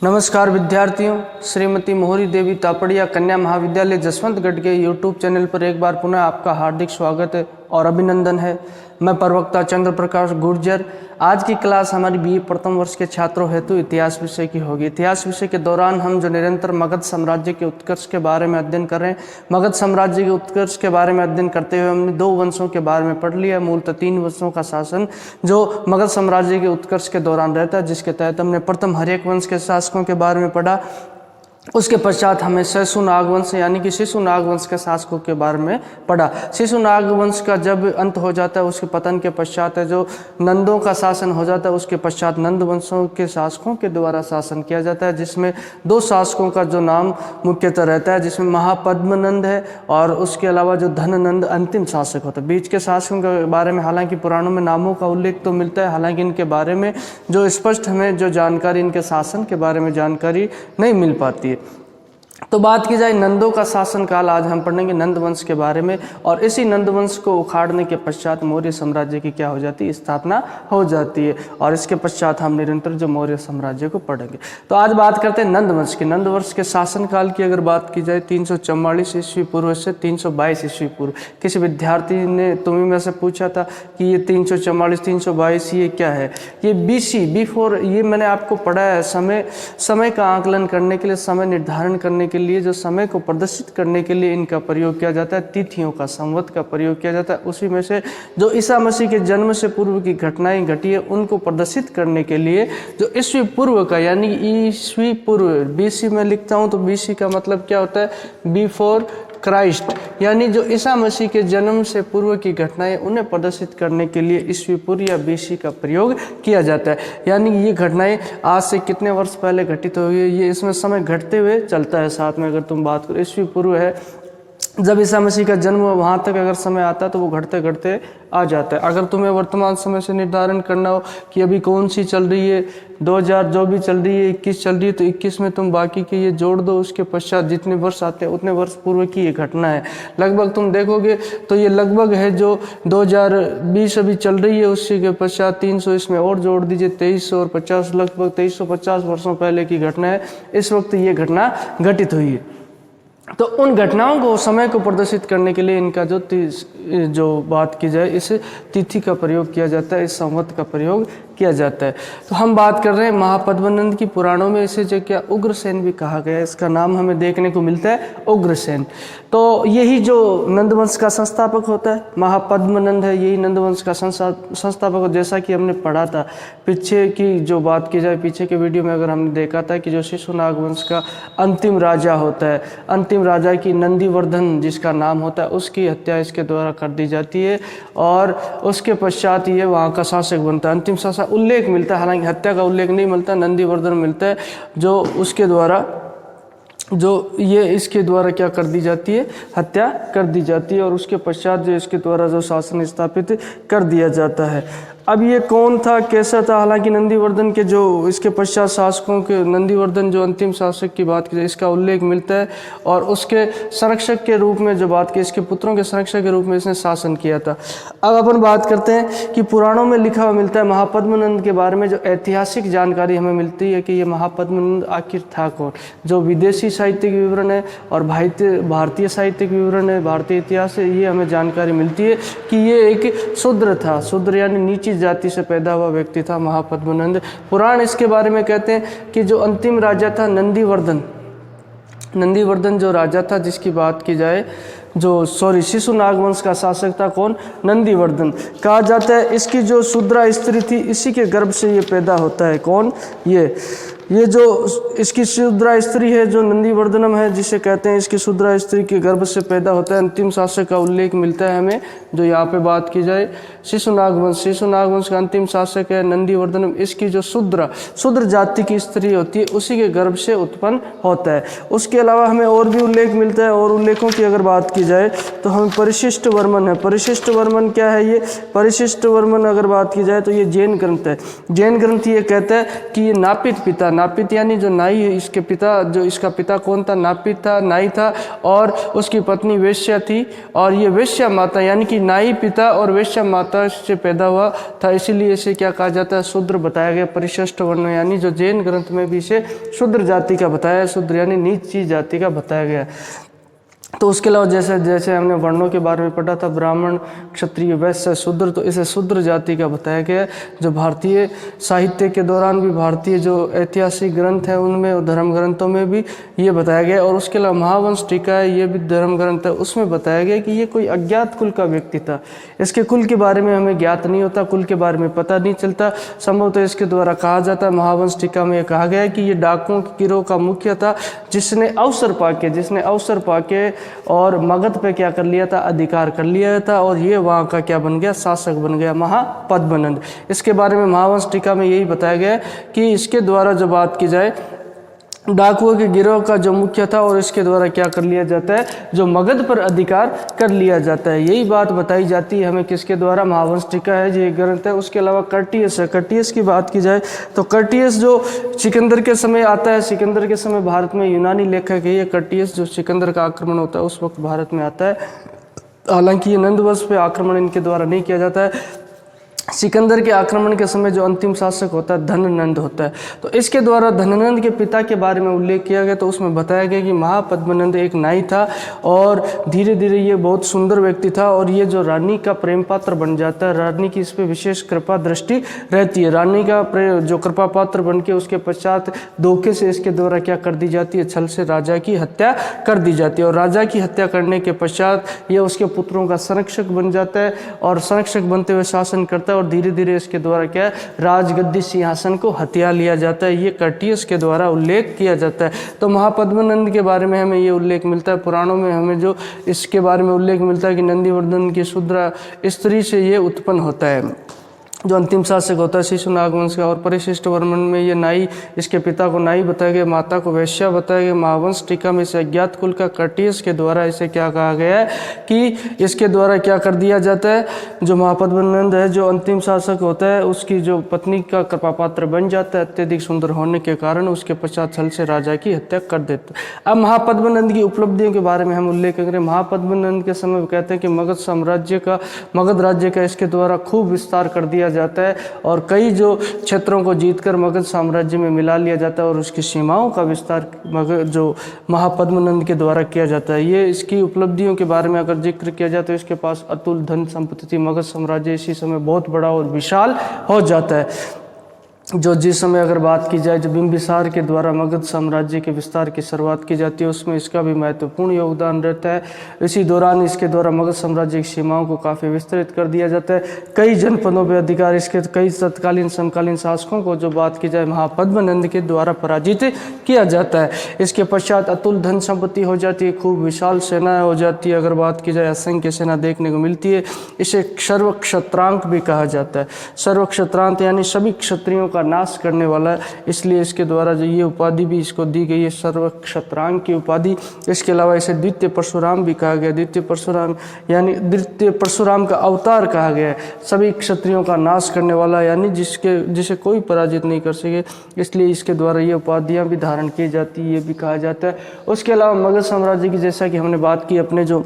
नमस्कार विद्यार्थियों, श्रीमती मोहरी देवी तापड़िया कन्या महाविद्यालय जसवंतगढ़ के यूट्यूब चैनल पर एक बार पुनः आपका हार्दिक स्वागत है और अभिनंदन है। मैं प्रवक्ता चंद्र प्रकाश गुर्जर। आज की क्लास हमारी बीए प्रथम वर्ष के छात्रों हेतु इतिहास विषय की होगी। इतिहास विषय के दौरान हम जो निरंतर मगध साम्राज्य के उत्कर्ष के बारे में अध्ययन कर रहे हैं, मगध साम्राज्य के उत्कर्ष के बारे में अध्ययन करते हुए हमने 2 वंशों के बारे में पढ़ लिया। मूलतः 3 वंशों का शासन जो मगध साम्राज्य के उत्कर्ष के दौरान रहता है, जिसके तहत हमने प्रथम हर्यक वंश के शासकों के बारे में पढ़ा। उसके पश्चात हमें शिशुनाग वंश यानी कि शिशुनाग वंश के शासकों के बारे में पढ़ा। शिशुनाग वंश का जब अंत हो जाता है, उसके पतन के पश्चात है जो नंदों का शासन हो जाता है, उसके पश्चात नंद वंशों के शासकों के द्वारा शासन किया जाता है, जिसमें 2 शासकों का जो नाम मुख्यतः रहता है, जिसमें महापद्मनंद है और उसके अलावा जो धननंद अंतिम शासक होता है। बीच के शासकों के बारे में हालांकि पुराणों में नामों का उल्लेख तो मिलता है, हालांकि इनके बारे में जो स्पष्ट हमें जो जानकारी, इनके शासन के बारे में जानकारी नहीं मिल पाती है। तो बात की जाए नंदों का शासनकाल, आज हम पढ़ेंगे नंद वंश के बारे में। और इसी नंद वंश को उखाड़ने के पश्चात मौर्य साम्राज्य की क्या हो जाती है, स्थापना हो जाती है। और इसके पश्चात हम निरंतर जो मौर्य साम्राज्य को पढ़ेंगे। तो आज बात करते हैं नंद वंश की। नंद वंश के शासनकाल की अगर बात की जाए 344 ईस्वी पूर्व से 322 ईस्वी पूर्व। किसी विद्यार्थी ने तुम्हें में से पूछा था कि ये 344 322 ये क्या है। ये बीसी बिफोर, ये मैंने आपको पढ़ा है। समय का आकलन करने के लिए, समय निर्धारण करने के लिए, जो समय को प्रदर्शित करने के लिए इनका प्रयोग किया जाता है। तिथियों का, संवत का प्रयोग किया जाता है। उसी में से जो ईसा मसीह के जन्म से पूर्व की घटनाएं घटी है, उनको प्रदर्शित करने के लिए जो ईस्वी पूर्व का, यानी ईस्वी पूर्व, बीसी में लिखता हूं तो बीसी का मतलब क्या होता है, बिफोर क्राइस्ट, यानी जो ईसा मसीह के जन्म से पूर्व की घटनाएं, उन्हें प्रदर्शित करने के लिए ईस्वी पूर्व या बीसी का प्रयोग किया जाता है। यानी ये घटनाएं आज से कितने वर्ष पहले घटित हुई है, ये इसमें समय घटते हुए चलता है। साथ में अगर तुम बात करो, ईस्वी पूर्व है जब ईसा मसीह का जन्म, वहाँ तक अगर समय आता है तो वो घटते घटते आ जाता है। अगर तुम्हें वर्तमान समय से निर्धारण करना हो कि अभी कौन सी चल रही है, 2000 जो भी चल रही है, 21 चल रही है, तो 21 में तुम बाकी के ये जोड़ दो, उसके पश्चात जितने वर्ष आते हैं उतने वर्ष पूर्व की ये घटना है। लगभग तुम देखोगे तो ये लगभग है जो 2020 अभी चल रही है, उसी के पश्चात 300 इसमें और जोड़ दीजिए, 2300 और 50, लगभग 2350 वर्षों पहले की घटना है। इस वक्त ये घटना घटित हुई है। तो उन घटनाओं को, समय को प्रदर्शित करने के लिए इनका जो बात की जाए, इस तिथि का प्रयोग किया जाता है, इस संवत का प्रयोग किया जाता है। तो हम बात कर रहे हैं महापद्मनंद की। पुराणों में इसे जो क्या उग्रसेन भी कहा गया है, इसका नाम हमें देखने को मिलता है उग्रसेन। तो यही जो नंदवंश का संस्थापक होता है, महापद्मनंद है, यही नंदवंश का संस्थापक। जैसा कि हमने पढ़ा था पीछे की, जो बात की जाए पीछे के वीडियो में, अगर हमने देखा था कि जो शिशुनाग वंश का अंतिम राजा होता है, अंतिम राजा की नंदीवर्धन जिसका नाम होता है, उसकी हत्या इसके द्वारा कर दी जाती है और उसके पश्चात ये वहाँ का शासक बनता है। अंतिम शासक उल्लेख मिलता है, हालांकि हत्या का उल्लेख नहीं मिलता, नंदीवर्धन मिलता है, जो उसके द्वारा, जो ये इसके द्वारा क्या कर दी जाती है, हत्या कर दी जाती है। और उसके पश्चात जो इसके द्वारा जो शासन स्थापित कर दिया जाता है। अब ये कौन था, कैसा था, हालांकि नंदीवर्धन के जो इसके पश्चात शासकों के, नंदीवर्धन जो अंतिम शासक की बात की, इसका उल्लेख मिलता है। और उसके संरक्षक के रूप में जो बात की, इसके पुत्रों के संरक्षक के रूप में इसने शासन किया था। अब अपन बात करते हैं कि पुराणों में लिखा हुआ मिलता है महापद्मनंद के बारे में जो ऐतिहासिक जानकारी हमें मिलती है कि ये महापद्मनंद आखिर था कौन। जो विदेशी साहित्यिक विवरण है और भारतीय साहित्यिक विवरण है, भारतीय इतिहास से ये हमें जानकारी मिलती है कि ये एक शूद्र था। शूद्र यानी नीची जाति से पैदा हुआ व्यक्ति था महापद्मनंद। पुराण इसके बारे में कहते हैं कि जो अंतिम राजा था नंदीवर्धन जो राजा था, जिसकी बात की जाए, शिशुनाग वंश का शासक था कौन, नंदीवर्धन। कहा जाता है इसकी जो शूद्रा स्त्री थी, इसी के गर्भ से ये पैदा होता है। कौन, ये जो इसकी शूद्रा स्त्री है, जो नंदीवर्धनम है जिसे कहते हैं, इसकी शूद्रा स्त्री के गर्भ से पैदा होता है। अंतिम शासक का उल्लेख मिलता है हमें, जो यहाँ पे बात की जाए शिशुनाग वंश का अंतिम शासक है नंदीवर्धनम। इसकी जो शूद्र जाति की स्त्री होती है, उसी के गर्भ से उत्पन्न होता है। उसके अलावा हमें और भी उल्लेख मिलता है, और उल्लेखों की अगर बात की जाए तो हमें परिशिष्ट वर्मन है। परिशिष्ट वर्मन क्या है, ये परिशिष्ट वर्मन अगर बात की जाए तो ये जैन ग्रंथ है। जैन ग्रंथ ये कहता है कि ये नापित पिता नापित यानी जो नाई है, इसके पिता, जो इसका पिता कौन था? नापित था, नाई था, और उसकी पत्नी वेश्या थी। और ये वेश्या माता यानी कि नाई पिता और वेश्या माता से पैदा हुआ था, इसीलिए इसे क्या कहा जाता है? शूद्र बताया गया। परिशिष्ट वर्ण यानी जो जैन ग्रंथ में भी इसे शूद्र जाति का बताया है, शूद्र यानी नीच जाति का बताया गया। तो उसके अलावा जैसे जैसे हमने वर्णों के बारे में पढ़ा था, ब्राह्मण, क्षत्रिय, वैश्य, शूद्र, तो इसे शूद्र जाति का बताया गया है। जो भारतीय साहित्य के दौरान भी, भारतीय जो ऐतिहासिक ग्रंथ हैं उनमें और धर्म ग्रंथों में भी ये बताया गया। और उसके अलावा महावंश टीका है, ये भी धर्म ग्रंथ है, उसमें बताया गया कि ये कोई अज्ञात कुल का व्यक्ति था। इसके कुल के बारे में हमें ज्ञात नहीं होता, कुल के बारे में पता नहीं चलता। संभवतः इसके द्वारा कहा जाता है, महावंश टीका में कहा गया है कि ये डाकुओं के गिरोह का मुखिया था, जिसने अवसर पाके और मगध पे क्या कर लिया था? अधिकार कर लिया था, और ये वहाँ का क्या बन गया? शासक बन गया, महापद्मनंद। इसके बारे में महावंश टीका में यही बताया गया है कि इसके द्वारा जो बात की जाए, डाकुओं के गिरोह का जो मुख्य था, और इसके द्वारा क्या कर लिया जाता है? जो मगध पर अधिकार कर लिया जाता है। यही बात बताई जाती है हमें किसके द्वारा? महावंश टीका है, ये ग्रंथ है। उसके अलावा कर्टियस है। कर्टियस की बात की जाए तो कर्टियस जो सिकंदर के समय आता है, सिकंदर के समय भारत में यूनानी लेखक है ये कर्टियस, जो सिकंदर का आक्रमण होता है उस वक्त भारत में आता है। हालांकि ये नंदवंश पे आक्रमण इनके द्वारा नहीं किया जाता है। सिकंदर के आक्रमण के समय जो अंतिम शासक होता है धननंद होता है। तो इसके द्वारा धननंद के पिता के बारे में उल्लेख किया गया, तो उसमें बताया गया कि महापद्मनंद एक नाई था, और धीरे धीरे ये बहुत सुंदर व्यक्ति था, और ये जो रानी का प्रेम पात्र बन जाता है, रानी की इस पर विशेष कृपा दृष्टि रहती है। रानी का जो कृपा पात्र बन के उसके पश्चात धोखे से इसके द्वारा क्या कर दी जाती है? छल से राजा की हत्या कर दी जाती है। और राजा की हत्या करने के पश्चात ये उसके पुत्रों का संरक्षक बन जाता है, और संरक्षक बनते हुए शासन करता है, और धीरे धीरे इसके द्वारा क्या है? राजगद्दी सिंहासन को हथिया लिया जाता है। ये कर्टियस के द्वारा उल्लेख किया जाता है। तो महापद्मनंद के बारे में हमें ये उल्लेख मिलता है। पुराणों में हमें जो इसके बारे में उल्लेख मिलता है कि नंदीवर्धन की शूद्रा स्त्री से ये उत्पन्न होता है, जो अंतिम शासक होता है शिशुनाग वंश का। और परिशिष्ट वर्मन में ये नाई, इसके पिता को नाई बताया गया, माता को वैश्या बताया गया। महावंश टीका में इसे अज्ञात कुल का कर्टियस के द्वारा इसे क्या कहा गया है कि इसके द्वारा क्या कर दिया जाता है? जो महापद्मनंद है, जो अंतिम शासक होता है, उसकी जो पत्नी का कृपा पात्र बन जाता है अत्यधिक सुंदर होने के कारण, उसके पश्चात छल से राजा की हत्या कर देता है। अब महापद्मनंद की उपलब्धियों के बारे में हम उल्लेख करें। महापद्मनंद के समय कहते हैं कि मगध राज्य का इसके द्वारा खूब विस्तार कर दिया जाता है, और कई जो क्षेत्रों को जीतकर मगध साम्राज्य में मिला लिया जाता है, और उसकी सीमाओं का विस्तार जो महापद्मनंद के द्वारा किया जाता है। ये इसकी उपलब्धियों के बारे में अगर जिक्र किया जाए तो इसके पास अतुल धन संपत्ति थी। मगध साम्राज्य इसी समय बहुत बड़ा और विशाल हो जाता है। जो जिस समय अगर बात की जाए, जो बिंबिसार के द्वारा मगध साम्राज्य के विस्तार की शुरुआत की जाती है, उसमें इसका भी महत्वपूर्ण योगदान रहता है। इसी दौरान इसके द्वारा मगध साम्राज्य की सीमाओं को काफ़ी विस्तृत कर दिया जाता है। कई जनपदों पर अधिकार इसके कई तत्कालीन समकालीन शासकों को जो बात की जाए महापद्मनंद के द्वारा पराजित किया जाता है। इसके पश्चात अतुल धन संपत्ति हो जाती है, खूब विशाल सेना हो जाती है। अगर बात की जाए असंख्य सेना देखने को मिलती है। इसे सर्वक्षत्रांक भी कहा जाता है। सर्वक्षत्रांत यानी सभी क्षत्रियों का नाश करने वाला है, इसलिए इसके द्वारा जो ये उपाधि भी इसको दी गई है, सर्वक्षत्रांक की उपाधि। इसके अलावा इसे द्वितीय परशुराम भी कहा गया। द्वितीय परशुराम यानी द्वितीय परशुराम का अवतार कहा गया है। सभी क्षत्रियों का नाश करने वाला, यानी जिसे कोई पराजित नहीं कर सके, इसलिए इसके द्वारा ये उपाधियां भी धारण की जाती है, ये भी कहा जाता है। उसके अलावा मगध साम्राज्य की, जैसा कि हमने बात की, अपने जो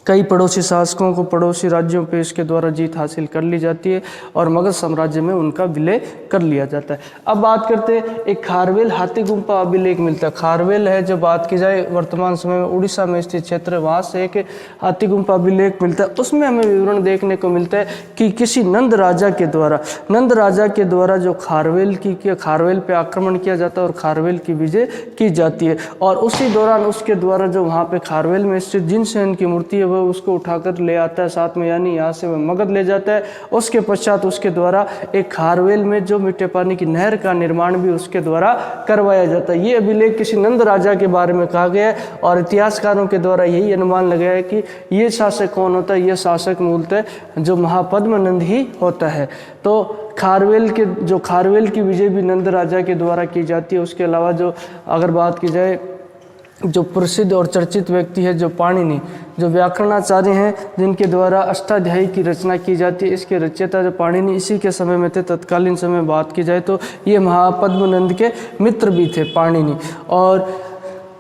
कई पड़ोसी शासकों को पड़ोसी राज्यों पे इसके द्वारा जीत हासिल कर ली जाती है, और मगध साम्राज्य में उनका विलय कर लिया जाता है। अब बात करते हैं, एक खारवेल हाथी गुम्फा अभिलेख मिलता है। खारवेल है, जो बात की जाए वर्तमान समय में उड़ीसा में स्थित क्षेत्र है, वहाँ से एक हाथी गुम्फा अभिलेख मिलता है। उसमें हमें विवरण देखने को मिलता है कि किसी नंद राजा के द्वारा जो खारवेल पे आक्रमण किया जाता है और खारवेल की विजय की जाती है। और उसी दौरान उसके द्वारा जो वहाँ पे खारवेल में स्थित जिनसेन की मूर्ति है वह उसको उठाकर ले आता है साथ में, यानी यहाँ से वह मगध ले जाता है। उसके पश्चात उसके द्वारा एक खारवेल में जो मीठे पानी की नहर का निर्माण भी उसके द्वारा करवाया जाता है। ये अभिलेख किसी नंद राजा के बारे में कहा गया है, और इतिहासकारों के द्वारा यही अनुमान लगाया है कि ये शासक कौन होता है। ये शासक मूलतः जो महापद्मनंद ही होता है। तो खारवेल की विजय भी नंद राजा के द्वारा की जाती है। उसके अलावा जो अगर बात की जाए जो प्रसिद्ध और चर्चित व्यक्ति है जो पाणिनि, जो व्याकरणाचार्य हैं जिनके द्वारा अष्टाध्यायी की रचना की जाती है, इसके रचयिता जो पाणिनि इसी के समय में थे। तत्कालीन समय में बात की जाए तो ये महापद्म नंद के मित्र भी थे पाणिनि। और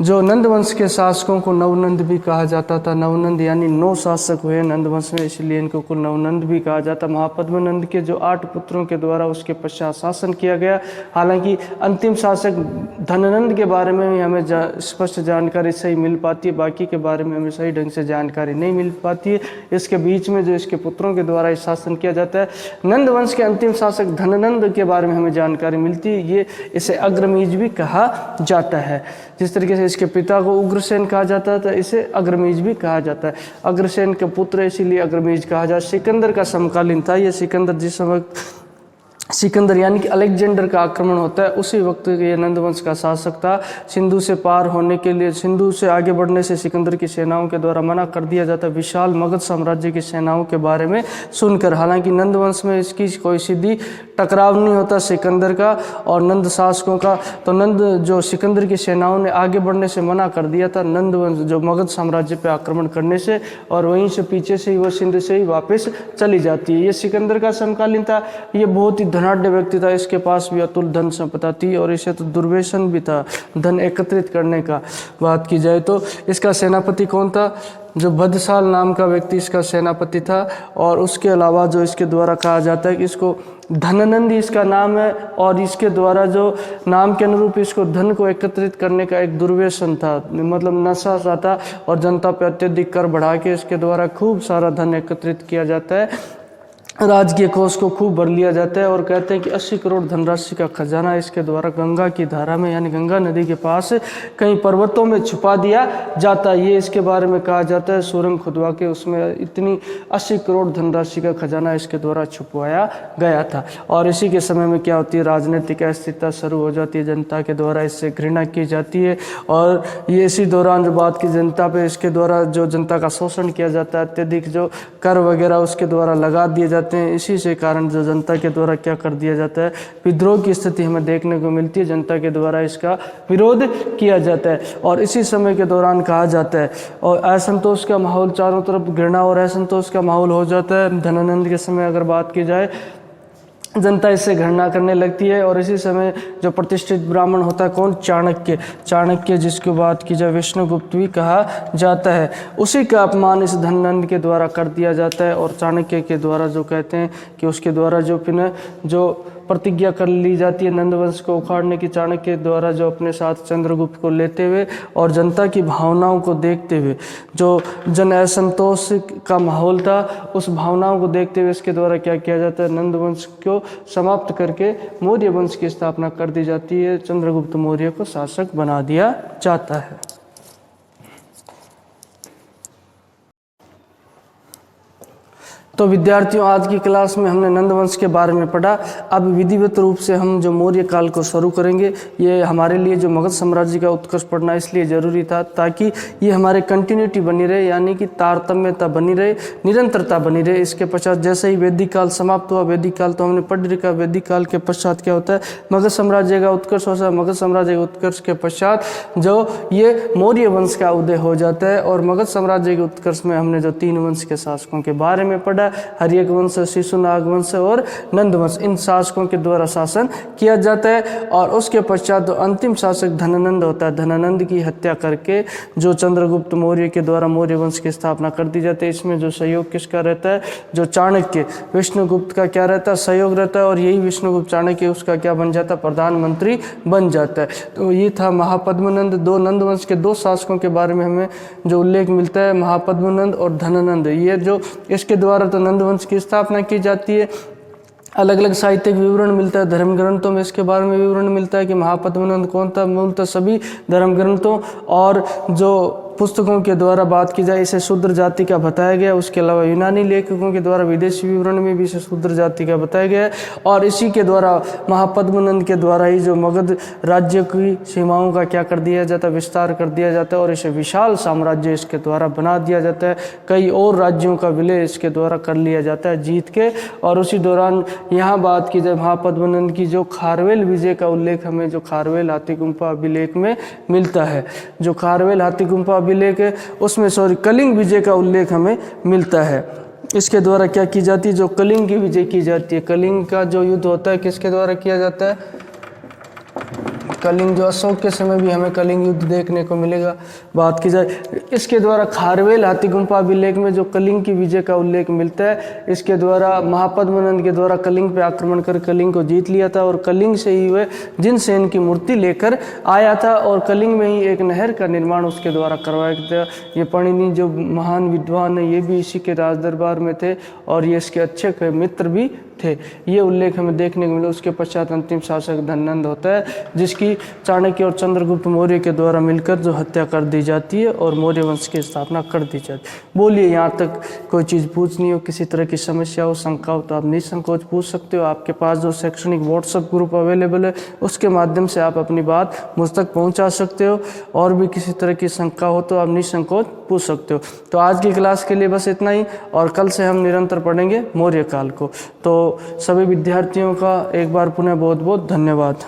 जो नंद वंश के शासकों को नवनंद भी कहा जाता था। नवनंद यानी 9 शासक हुए नंद वंश में, इसलिए इनको कुल नवनंद भी कहा जाता। महापद्म नंद के जो 8 पुत्रों के द्वारा उसके पश्चात शासन किया गया। हालांकि अंतिम शासक धननंद के बारे में भी हमें स्पष्ट जानकारी सही मिल पाती है, बाकी के बारे में हमें सही ढंग से जानकारी नहीं मिल पाती है। इसके बीच में जो इसके पुत्रों के द्वारा शासन किया जाता है। नंद वंश के अंतिम शासक धननंद के बारे में हमें जानकारी मिलती है, ये इसे अग्रमीज भी कहा जाता है। जिस तरीके से इसके पिता को उग्रसेन कहा जाता था, इसे अग्रमीज भी कहा जाता है। अग्रसेन के पुत्र इसीलिए अग्रमीज कहा जाता है। सिकंदर का समकालीन था ये। सिकंदर जिस वक्त सिकंदर यानी कि अलेक्जेंडर का आक्रमण होता है उसी वक्त ये नंदवंश का शासक था। सिंधु से पार होने के लिए, सिंधु से आगे बढ़ने से सिकंदर की सेनाओं के द्वारा मना कर दिया जाता है विशाल मगध साम्राज्य की सेनाओं के बारे में सुनकर। हालांकि नंदवंश में इसकी कोई सीधी टकराव नहीं होता सिकंदर का और नंद शासकों का। तो नंद जो सिकंदर की सेनाओं ने आगे बढ़ने से मना कर दिया था नंदवंश जो मगध साम्राज्य पर आक्रमण करने से, और वहीं से पीछे से ही वो सिंध से ही वापस चली जाती है। ये सिकंदर का समकालीन था। ये बहुत ही धनाढ़ व्यक्ति था। इसके पास भी अतुल धन संपदा थी और इसे तो दुर्व्यसन भी था धन एकत्रित करने का। बात की जाए तो इसका सेनापति कौन था? जो भद्रसाल नाम का व्यक्ति इसका सेनापति था। और उसके अलावा जो इसके द्वारा कहा जाता है कि इसको धननंद इसका नाम है, और इसके द्वारा जो नाम के अनुरूप इसको धन को एकत्रित करने का एक दुर्व्यसन था, मतलब नशा सा था, और जनता पर अत्यधिक कर बढ़ा के इसके द्वारा खूब सारा धन एकत्रित किया जाता है। राजकीय कोष को खूब भर लिया जाता है और कहते हैं कि 80 करोड़ धनराशि का खजाना इसके द्वारा गंगा की धारा में यानी गंगा नदी के पास कई पर्वतों में छुपा दिया जाता है। ये इसके बारे में कहा जाता है। सुरंग खुदवा के उसमें इतनी 80 करोड़ धनराशि का खजाना इसके द्वारा छुपवाया गया था। और इसी के समय में क्या होती है, राजनीतिक अस्थिरता शुरू हो जाती है। जनता के द्वारा इससे घृणा की जाती है। और ये इसी दौरान जो बात की जनता पे, इसके द्वारा जो जनता का शोषण किया जाता है, अत्यधिक जो कर वगैरह उसके द्वारा लगा दिए जाते हैं। इसी से कारण जो जनता के द्वारा क्या कर दिया जाता है, विद्रोह की स्थिति हमें देखने को मिलती है। जनता के द्वारा इसका विरोध किया जाता है। और इसी समय के दौरान कहा जाता है और असंतोष का माहौल, चारों तरफ घृणा और असंतोष का माहौल हो जाता है। धनानंद के समय अगर बात की जाए, जनता इससे घृणा करने लगती है। और इसी समय जो प्रतिष्ठित ब्राह्मण होता है कौन, चाणक्य, चाणक्य जिसकी बात की जाए विष्णुगुप्त भी कहा जाता है, उसी का अपमान इस धननंद के द्वारा कर दिया जाता है। और चाणक्य के द्वारा जो कहते हैं कि उसके द्वारा जो प्रतिज्ञा कर ली जाती है नंदवंश को उखाड़ने की, चाणक्य के द्वारा जो अपने साथ चंद्रगुप्त को लेते हुए और जनता की भावनाओं को देखते हुए, जो जन असंतोष का माहौल था उस भावनाओं को देखते हुए इसके द्वारा क्या किया जाता है, नंदवंश को समाप्त करके मौर्य वंश की स्थापना कर दी जाती है। चंद्रगुप्त मौर्य को शासक बना दिया जाता है। तो विद्यार्थियों, आज की क्लास में हमने नंदवंश के बारे में पढ़ा। अब विधिवत रूप से हम जो मौर्य काल को शुरू करेंगे। ये हमारे लिए जो मगध साम्राज्य का उत्कर्ष पढ़ना इसलिए ज़रूरी था ताकि ये हमारे कंटिन्यूटी बनी रहे, यानी कि तारतम्यता बनी रहे, निरंतरता बनी रहे। इसके पश्चात जैसे ही वैदिक काल समाप्त हुआ, वैदिक काल तो हमने पढ़ रखा, वैदिक काल के पश्चात क्या होता है, मगध साम्राज्य का उत्कर्ष होता है। मगध साम्राज्य के उत्कर्ष के पश्चात जो ये मौर्य वंश का उदय हो जाता है। और मगध साम्राज्य के उत्कर्ष में हमने जो 3 वंश के शासकों के बारे में पढ़ा, हर्यक वंश, शिशुनाग वंश और नंदवंश, इन शासकों के द्वारा शासन किया जाता है। और उसके पश्चात जो अंतिम शासक धनानंद होता है, धनानंद की हत्या करके जो चंद्रगुप्त मौर्य के द्वारा मौर्य वंश की स्थापना कर दी जाती है। इसमें जो सहयोग किसका रहता है, जो चाणक्य विष्णुगुप्त का क्या रहता है, सहयोग रहता है। और यही विष्णुगुप्त चाणक्य उसका क्या बन जाता है, प्रधानमंत्री बन जाता है। तो ये था महापद्मनंद। 2 नंदवंश के 2 शासकों के बारे में हमें जो उल्लेख मिलता है, महापद्मनंद और धनानंद। ये जो इसके द्वारा तो नंदवंश की स्थापना की जाती है। अलग अलग साहित्यिक विवरण मिलता है, धर्म ग्रंथों में इसके बारे में विवरण मिलता है कि महापद्मनंद कौन था। मूलतः सभी धर्म ग्रंथों और जो पुस्तकों के द्वारा बात की जाए इसे शूद्र जाति का बताया गया। उसके अलावा यूनानी लेखकों के द्वारा विदेशी विवरण में भी इसे शूद्र जाति का बताया गया है। और इसी के द्वारा महापद्मनंद के द्वारा ही जो मगध राज्य की सीमाओं का क्या कर दिया जाता है, विस्तार कर दिया जाता है और इसे विशाल साम्राज्य इसके द्वारा बना दिया जाता है। कई और राज्यों का विलय इसके द्वारा कर लिया जाता है जीत के। और उसी दौरान यहाँ बात की जाए महापद्मनंद की, जो खारवेल विजय का उल्लेख हमें जो खारवेल हाथीगुम्फा अभिलेख में मिलता है, जो खारवेल हाथीगुम्फा अभिलेख है उसमें कलिंग विजय का उल्लेख हमें मिलता है। इसके द्वारा क्या की जाती है, जो कलिंग की विजय की जाती है। कलिंग का जो युद्ध होता है किसके द्वारा किया जाता है, कलिंग, जो अशोक के समय भी हमें कलिंग युद्ध देखने को मिलेगा। बात की जाए इसके द्वारा खारवेल हाथीगुम्फा अभिलेख में जो कलिंग की विजय का उल्लेख मिलता है, इसके द्वारा महापद्मनंद के द्वारा कलिंग पे आक्रमण कर कलिंग को जीत लिया था और कलिंग से ही वह जिनसेन की मूर्ति लेकर आया था और कलिंग में ही एक नहर का निर्माण उसके द्वारा करवाया था। ये पाणिनि जो महान विद्वान है ये भी इसी के राज दरबार में थे और ये इसके अच्छे मित्र भी थे। ये उल्लेख हमें देखने को मिला। उसके पश्चात अंतिम शासक धननंद होता है जिसकी चाणक्य और चंद्रगुप्त मौर्य के द्वारा मिलकर जो हत्या कर दी जाती है और मौर्य वंश की स्थापना कर दी जाती है। बोलिए, यहाँ तक कोई चीज़ पूछनी हो, किसी तरह की समस्या हो, शंका हो तो आप निसंकोच पूछ सकते हो। आपके पास जो शैक्षणिक व्हाट्सएप ग्रुप अवेलेबल है उसके माध्यम से आप अपनी बात मुझ तक पहुँचा सकते हो। और भी किसी तरह की शंका हो तो आप निसंकोच पूछ सकते हो। तो आज की क्लास के लिए बस इतना ही और कल से हम निरंतर पढ़ेंगे मौर्य काल को। तो सभी विद्यार्थियों का एक बार पुनः बहुत बहुत धन्यवाद।